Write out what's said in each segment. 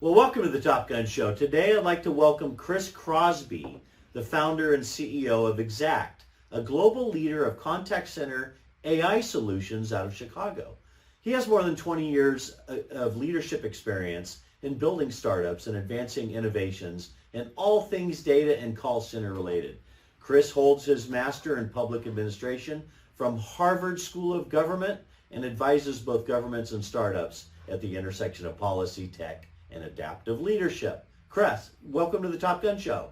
Well, welcome to the Top Gun Show. Today I'd like to welcome Chris Crosby, the founder and CEO of Xact, a global leader of contact center AI solutions out of Chicago. He has more than 20 years of leadership experience in building startups and advancing innovations in all things data and call center related. Chris holds his master in public administration from Harvard School of Government and advises both governments and startups at the intersection of policy, tech, and adaptive leadership. Chris, welcome to the Top Gun Show.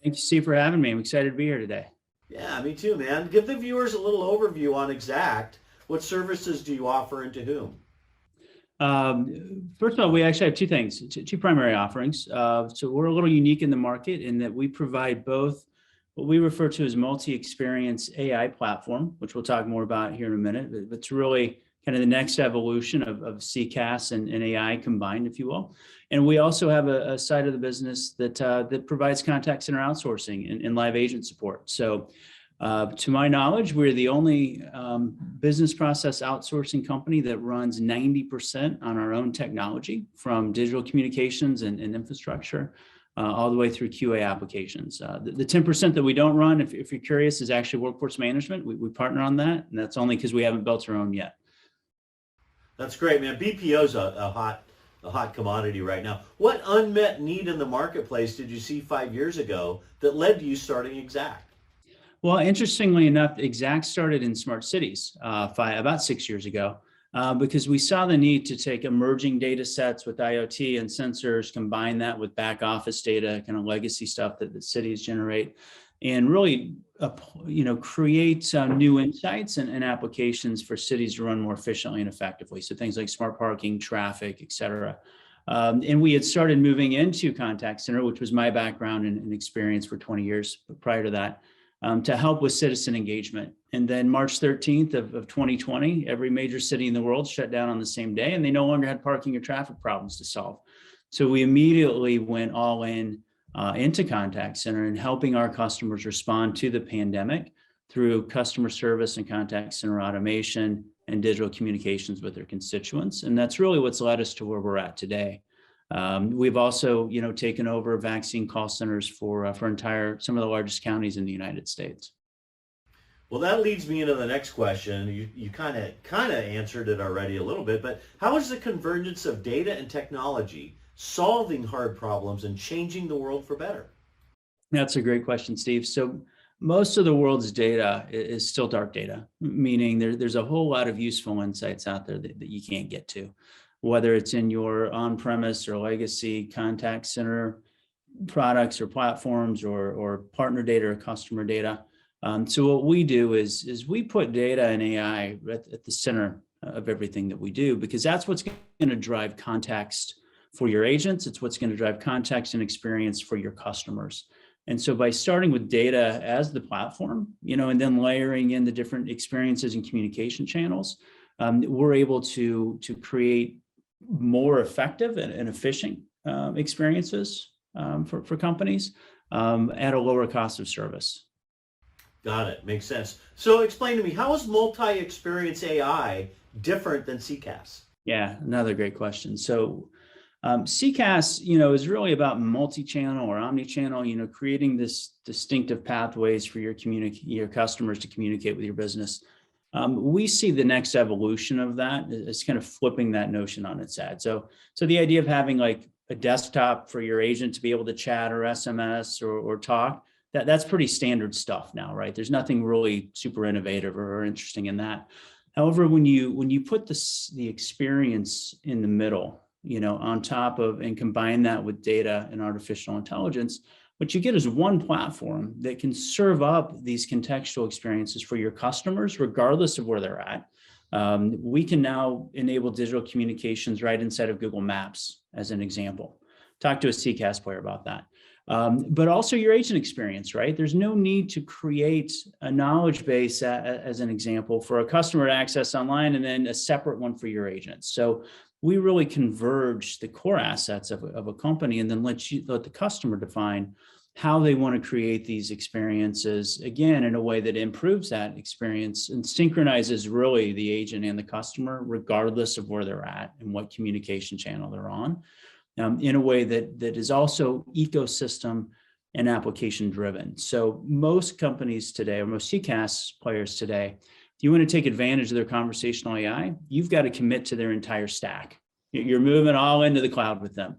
Thank you, Steve, for having me. I'm excited to be here today. Yeah, me too, man. Give the viewers a little overview on Xact. What services do you offer and to whom? First of all, we actually have two things, two primary offerings. So we're a little unique in the market in that we provide both what we refer to as multi-experience AI platform, which we'll talk more about here in a minute, but it's really kind of the next evolution of CCaaS and AI combined, if you will. And we also have a side of the business that provides contact center outsourcing and live agent support. So to my knowledge, we're the only business process outsourcing company that runs 90% on our own technology, from digital communications and infrastructure all the way through QA applications. The 10% that we don't run, if you're curious, is actually workforce management. We partner on that, and that's only because we haven't built our own yet. That's great, man. BPO is a hot commodity right now. What unmet need in the marketplace did you see 5 years ago that led to you starting Xact? Well, interestingly enough, Xact started in smart cities about 6 years ago because we saw the need to take emerging data sets with IoT and sensors, combine that with back office data, kind of legacy stuff that the cities generate, and really create new insights and applications for cities to run more efficiently and effectively. So things like smart parking, traffic, et cetera. And we had started moving into contact center, which was my background and experience for 20 years prior to that, to help with citizen engagement. And then March 13th of 2020, every major city in the world shut down on the same day, and they no longer had parking or traffic problems to solve. So we immediately went all in into contact center and helping our customers respond to the pandemic through customer service and contact center automation and digital communications with their constituents. And that's really what's led us to where we're at today. We've also, taken over vaccine call centers for some of the largest counties in the United States. Well, that leads me into the next question. You kind of answered it already a little bit, but how is the convergence of data and technology solving hard problems and changing the world for better? That's a great question, Steve. So most of the world's data is still dark data, meaning there's a whole lot of useful insights out there that you can't get to, whether it's in your on-premise or legacy contact center products or platforms or partner data or customer data. So what we do is we put data and AI at the center of everything that we do, because that's what's going to drive context for your agents. It's what's going to drive context and experience for your customers. And so by starting with data as the platform, and then layering in the different experiences and communication channels, we're able to create more effective and efficient experiences for companies at a lower cost of service. Got it. Makes sense. So explain to me, how is multi-experience AI different than CCaaS? Yeah, another great question. So CCaaS, is really about multi-channel or omni-channel, creating this distinctive pathways for your customers to communicate with your business. We see the next evolution of that as kind of flipping that notion on its head. So the idea of having like a desktop for your agent to be able to chat or SMS or talk, that's pretty standard stuff now, right? There's nothing really super innovative or interesting in that. However, when you put the experience in the middle, on top of and combine that with data and artificial intelligence, what you get is one platform that can serve up these contextual experiences for your customers, regardless of where they're at. We can now enable digital communications right inside of Google Maps, as an example. Talk to a CCaaS player about that. But also your agent experience, right? There's no need to create a knowledge base, as an example, for a customer to access online and then a separate one for your agents. So we really converge the core assets of a company and then let the customer define how they want to create these experiences, again, in a way that improves that experience and synchronizes really the agent and the customer, regardless of where they're at and what communication channel they're on. in a way that is also ecosystem and application driven. So most companies today, or most CCaaS players today, if you want to take advantage of their conversational AI, you've got to commit to their entire stack. You're moving all into the cloud with them.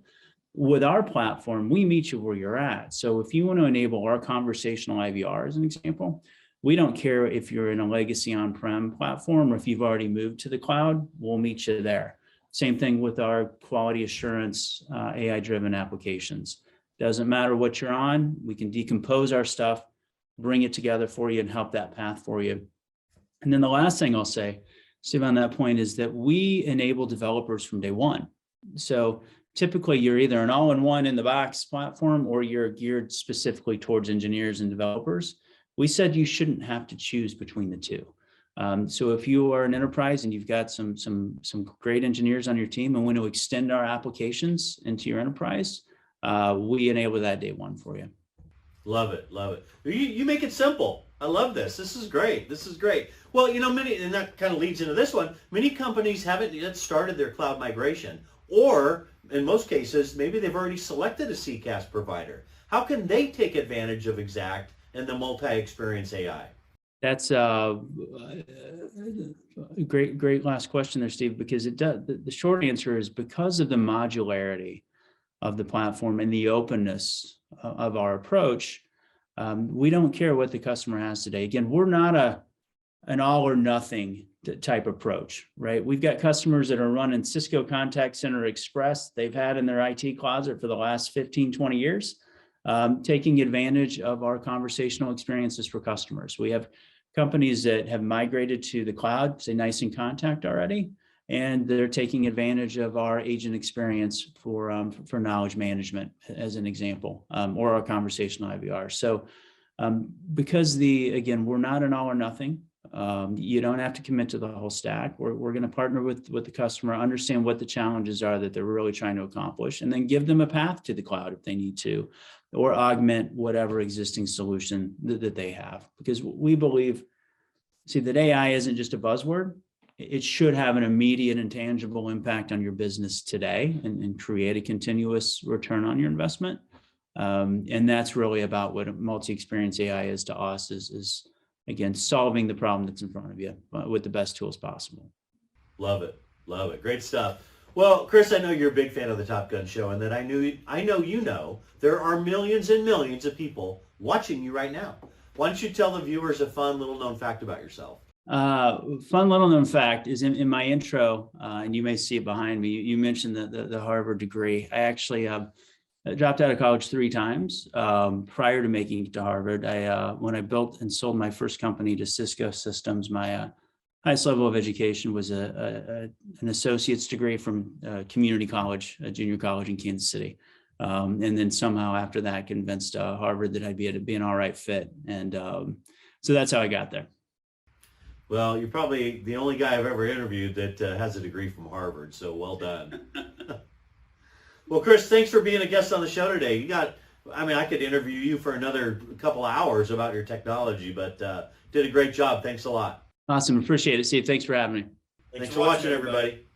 With our platform, we meet you where you're at. So if you want to enable our conversational IVR, as an example, we don't care if you're in a legacy on-prem platform or if you've already moved to the cloud, we'll meet you there. Same thing with our quality assurance, AI-driven applications. Doesn't matter what you're on, we can decompose our stuff, bring it together for you and help that path for you. And then the last thing I'll say, Steve, on that point is that we enable developers from day one. So typically you're either an all-in-one in the box platform or you're geared specifically towards engineers and developers. We said you shouldn't have to choose between the two. So if you are an enterprise and you've got some great engineers on your team and want to extend our applications into your enterprise, we enable that day one for you. Love it, love it. You make it simple. I love this. This is great. This is great. Well, you know, and that kind of leads into this one. Many companies haven't yet started their cloud migration, or in most cases, maybe they've already selected a CCaaS provider. How can they take advantage of Xact and the multi-experience AI? That's a great last question there, Steve, because it does. The short answer is because of the modularity of the platform and the openness of our approach, we don't care what the customer has today. Again, we're not an all or nothing type approach, right? We've got customers that are running Cisco Contact Center Express they've had in their IT closet for the last 15, 20 years, taking advantage of our conversational experiences for customers. We have companies that have migrated to the cloud, say Nice and Contact already, and they're taking advantage of our agent experience for knowledge management, as an example, or our conversational IVR. So because again, we're not an all or nothing, you don't have to commit to the whole stack. We're going to partner with the customer, understand what the challenges are that they're really trying to accomplish, and then give them a path to the cloud if they need to, or augment whatever existing solution that they have. Because we believe, see, that AI isn't just a buzzword. It should have an immediate and tangible impact on your business today and create a continuous return on your investment. And that's really about what a multi-experience AI is to us, is again, solving the problem that's in front of you with the best tools possible. Love it. Love it. Great stuff. Well, Chris, I know you're a big fan of the Top Gun Show, and that I know you know there are millions and millions of people watching you right now. Why don't you tell the viewers a fun little known fact about yourself? Fun little known fact is in my intro, and you may see it behind me, you mentioned the Harvard degree. I actually dropped out of college 3 times prior to making it to Harvard. When I built and sold my first company to Cisco Systems, my highest level of education was an associate's degree from community college, a junior college in Kansas City. And then somehow after that convinced Harvard that I'd be an all right fit. And so that's how I got there. Well, you're probably the only guy I've ever interviewed that has a degree from Harvard, so well done. Well, Chris, thanks for being a guest on the show today. I could interview you for another couple of hours about your technology, but did a great job. Thanks a lot. Awesome. Appreciate it, Steve. Thanks for having me. Thanks for watching, everybody.